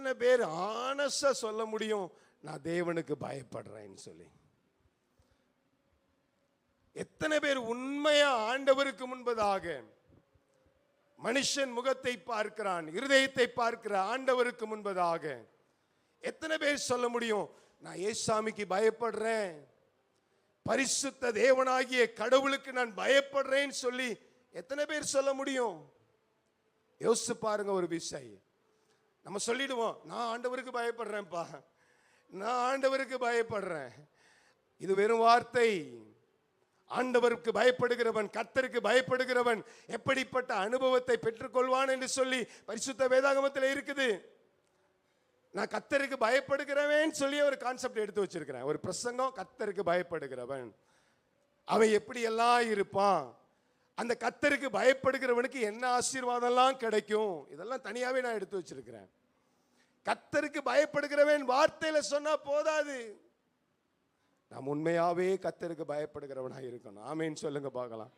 எத்தனை பேர் ஆனஸ்டா சொல்ல முடியும் நான் தேவனுக்கு பயப்படுறேன்னு சொல்லி? எத்தனை பேர் உண்மையா ஆண்டவருக்கு முன்பதாக மனுஷன் முகத்தை பார்க்கிறான், இருதயத்தை பார்க்கிற ஆண்டவருக்கு முன்பதாக எத்தனை பேர் சொல்ல முடியும் நான் ஏசாமிக்கு பயப்படுறேன், பரிசுத்த தேவனாகிய கடவுளுக்கு நான் பயப்படுறேன்னு சொல்லி எத்தனை பேர் சொல்ல முடியும்? யோசிச்சு பாருங்க. ஒரு விஷயம் நம்ம சொல்லிடுவோம், நான் ஆண்டவருக்கு பயப்படுறேன்ப்பா, நான் ஆண்டவருக்கு பயப்படுறேன். இது வெறும் வார்த்தை. ஆண்டவருக்கு பயப்படுகிறவன், கர்த்தருக்கு பயப்படுகிறவன் எப்படிப்பட்ட அனுபவத்தை பெற்றுக்கொள்வான் என்று சொல்லி பரிசுத்த வேதாகமத்தில் இருக்குது. நான் கர்த்தருக்கு பயப்படுகிறவன் சொல்லி ஒரு கான்செப்ட் எடுத்து வச்சிருக்கிறேன். ஒரு பிரசங்கம், கர்த்தருக்கு பயப்படுகிறவன் அவன் எப்படி எல்லாம் இருப்பான், அந்த கர்த்தருக்கு பயப்படுகிறவனுக்கு என்ன ஆசீர்வாதம்லாம் கிடைக்கும், இதெல்லாம் தனியாவே நான் எடுத்து வச்சிருக்கிறேன். கர்த்தருக்கு பயப்படுகிறவன் வார்த்தையில சொன்னா போதாது, நாம் உண்மையாவே கர்த்தருக்கு பயப்படுகிறவனாக இருக்கணும். ஆமேன்னு சொல்லுங்க பார்க்கலாம்.